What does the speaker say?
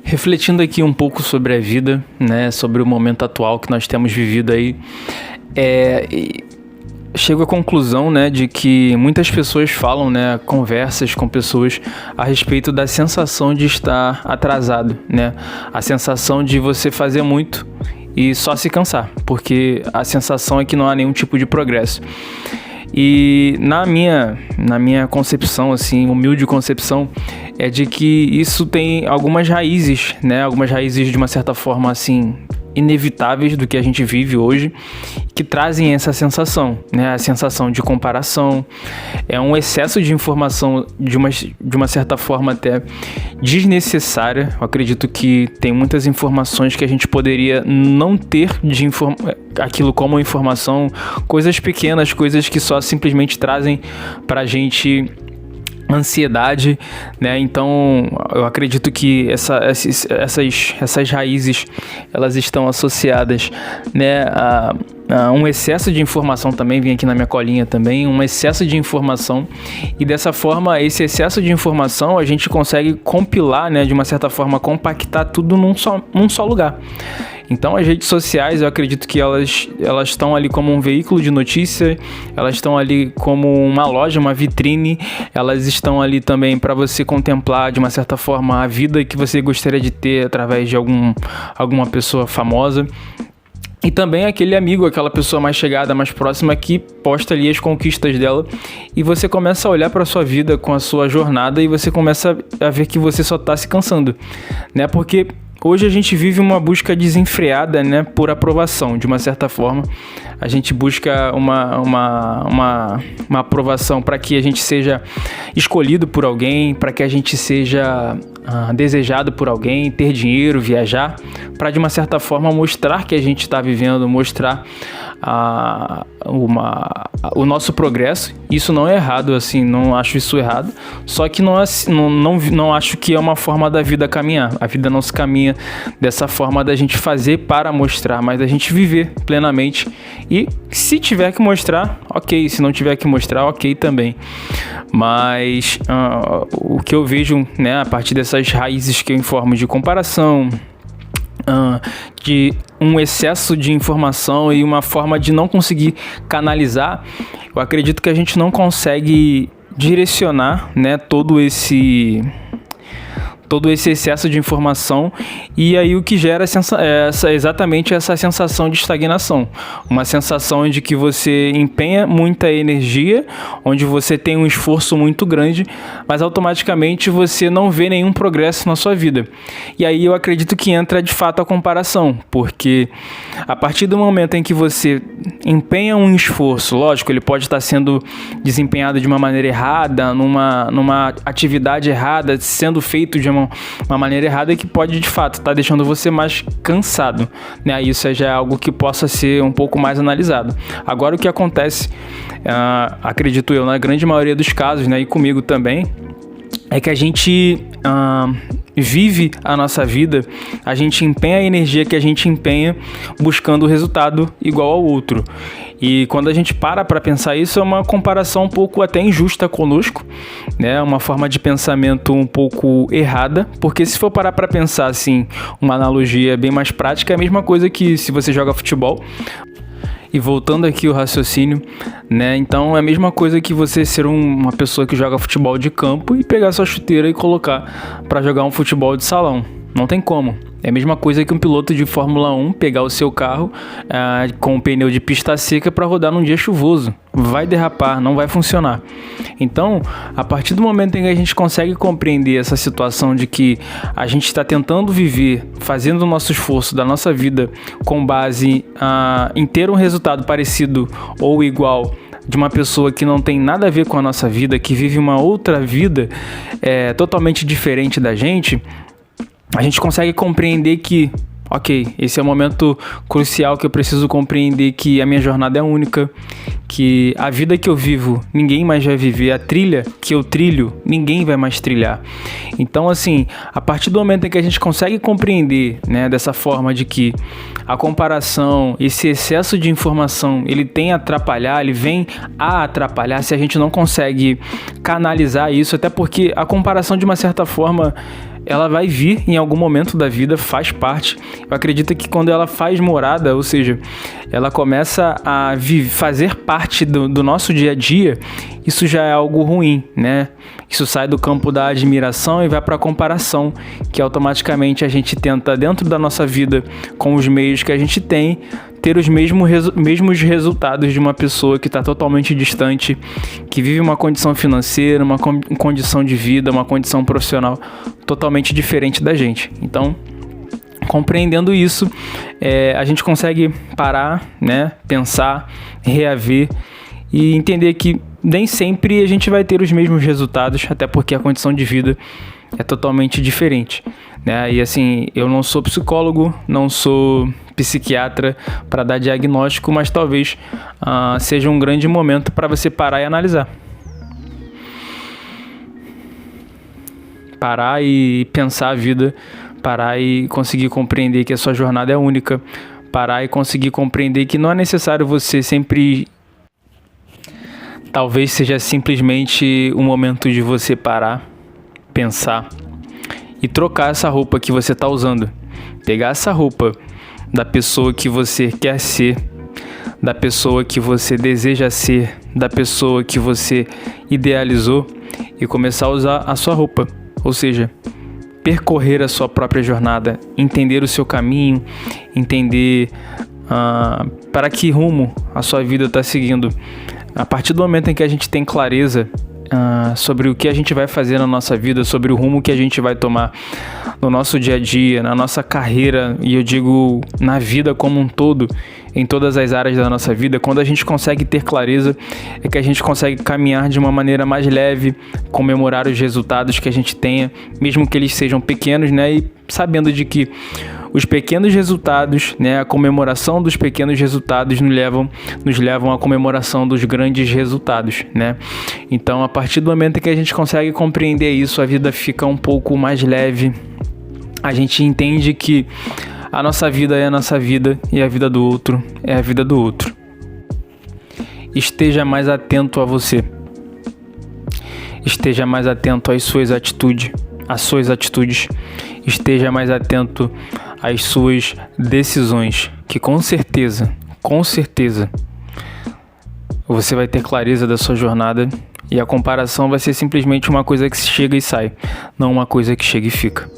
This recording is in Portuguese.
Refletindo aqui um pouco sobre a vida, né, sobre o momento atual que nós temos vivido aí, chego à conclusão, né, de que muitas pessoas falam, né, conversas com pessoas a respeito da sensação de estar atrasado, né, a sensação de você fazer muito e só se cansar, porque a sensação é que não há nenhum tipo de progresso. E na minha concepção, assim, humilde concepção, é de que isso tem algumas raízes, né? Algumas raízes de uma certa forma, assim, inevitáveis do que a gente vive hoje, que trazem essa sensação, né? A sensação de comparação, é um excesso de informação de uma certa forma até desnecessária. Eu acredito que tem muitas informações que a gente poderia não ter aquilo como informação, coisas pequenas, coisas que só simplesmente trazem pra gente ansiedade, né? Então eu acredito que essas raízes, elas estão associadas, né, a um excesso de informação também. Vem aqui na minha colinha também, um excesso de informação, e dessa forma, esse excesso de informação a gente consegue compilar, né, de uma certa forma, compactar tudo num só lugar. Então as redes sociais, eu acredito que elas estão ali como um veículo de notícia, elas estão ali como uma loja, uma vitrine, elas estão ali também para você contemplar de uma certa forma a vida que você gostaria de ter através de alguma pessoa famosa. E também aquele amigo, aquela pessoa mais chegada, mais próxima, que posta ali as conquistas dela, e você começa a olhar para a sua vida com a sua jornada e você começa a ver que você só está se cansando, né? Porque hoje a gente vive uma busca desenfreada, né, por aprovação. De uma certa forma, a gente busca uma aprovação para que a gente seja escolhido por alguém, para que a gente seja desejado por alguém, ter dinheiro, viajar, para de uma certa forma mostrar que a gente está vivendo, mostrar o nosso progresso. Isso não é errado, assim, não acho isso errado, só que não acho que é uma forma da vida caminhar. A vida não se caminha dessa forma da gente fazer para mostrar, mas da gente viver plenamente. E se tiver que mostrar, ok, se não tiver que mostrar, ok também. Mas o que eu vejo, né, a partir dessas raízes que eu informo de comparação, de um excesso de informação e uma forma de não conseguir canalizar, eu acredito que a gente não consegue direcionar, né, todo esse excesso de informação, e aí o que gera exatamente essa sensação de estagnação, uma sensação de que você empenha muita energia, onde você tem um esforço muito grande, mas automaticamente você não vê nenhum progresso na sua vida. E aí eu acredito que entra de fato a comparação, porque a partir do momento em que você empenha um esforço, lógico, ele pode estar sendo desempenhado de uma maneira errada, numa atividade errada, sendo feito de uma maneira errada, que pode de fato estar deixando você mais cansado, né? Isso já é algo que possa ser um pouco mais analisado. Agora, o que acontece, acredito eu, na grande maioria dos casos, né, e comigo também, é que a gente vive a nossa vida, a gente empenha a energia que a gente empenha buscando o resultado igual ao outro. E quando a gente para pensar isso, é uma comparação um pouco até injusta conosco, né? Uma forma de pensamento um pouco errada, porque se for parar para pensar assim, uma analogia bem mais prática, é a mesma coisa que se você joga futebol. E voltando aqui o raciocínio, né? Então é a mesma coisa que você ser uma pessoa que joga futebol de campo e pegar sua chuteira e colocar para jogar um futebol de salão. Não tem como. É a mesma coisa que um piloto de Fórmula 1 pegar o seu carro com um pneu de pista seca para rodar num dia chuvoso. Vai derrapar, não vai funcionar. Então, a partir do momento em que a gente consegue compreender essa situação de que a gente está tentando viver, fazendo o nosso esforço da nossa vida com base em ter um resultado parecido ou igual de uma pessoa que não tem nada a ver com a nossa vida, que vive uma outra vida totalmente diferente da gente, a gente consegue compreender que, ok, esse é o momento crucial que eu preciso compreender que a minha jornada é única, que a vida que eu vivo, ninguém mais vai viver, a trilha que eu trilho, ninguém vai mais trilhar. Então, assim, a partir do momento em que a gente consegue compreender, né, dessa forma de que a comparação, esse excesso de informação, ele tem a atrapalhar, ele vem a atrapalhar se a gente não consegue canalizar isso, até porque a comparação, de uma certa forma, ela vai vir em algum momento da vida, faz parte. Eu acredito que quando ela faz morada, ou seja, ela começa a fazer parte do nosso dia a dia, isso já é algo ruim, né? Isso sai do campo da admiração e vai para a comparação, que automaticamente a gente tenta, dentro da nossa vida, com os meios que a gente tem, ter os mesmos resultados de uma pessoa que está totalmente distante, que vive uma condição financeira, uma condição de vida, uma condição profissional totalmente diferente da gente. Então, compreendendo isso, a gente consegue parar, né, pensar, reaver e entender que nem sempre a gente vai ter os mesmos resultados, até porque a condição de vida é totalmente diferente, né? E assim, eu não sou psicólogo, não sou psiquiatra para dar diagnóstico, mas talvez seja um grande momento para você parar e analisar. Parar e pensar a vida, parar e conseguir compreender que a sua jornada é única, parar e conseguir compreender que não é necessário você sempre... Talvez seja simplesmente um momento de você parar, pensar e trocar essa roupa que você está usando. Pegar essa roupa da pessoa que você quer ser, da pessoa que você deseja ser, da pessoa que você idealizou e começar a usar a sua roupa. Ou seja, percorrer a sua própria jornada, entender o seu caminho, entender para que rumo a sua vida está seguindo. A partir do momento em que a gente tem clareza sobre o que a gente vai fazer na nossa vida, sobre o rumo que a gente vai tomar no nosso dia a dia, na nossa carreira, e eu digo na vida como um todo, em todas as áreas da nossa vida, quando a gente consegue ter clareza, é que a gente consegue caminhar de uma maneira mais leve, comemorar os resultados que a gente tenha, mesmo que eles sejam pequenos, né? E sabendo de que os pequenos resultados, né, a comemoração dos pequenos resultados nos levam à comemoração dos grandes resultados, né? Então, a partir do momento que a gente consegue compreender isso, a vida fica um pouco mais leve. A gente entende que a nossa vida é a nossa vida e a vida do outro é a vida do outro. Esteja mais atento a você. Esteja mais atento às suas atitudes. Esteja mais atento às suas decisões, que com certeza, você vai ter clareza da sua jornada e a comparação vai ser simplesmente uma coisa que chega e sai, não uma coisa que chega e fica.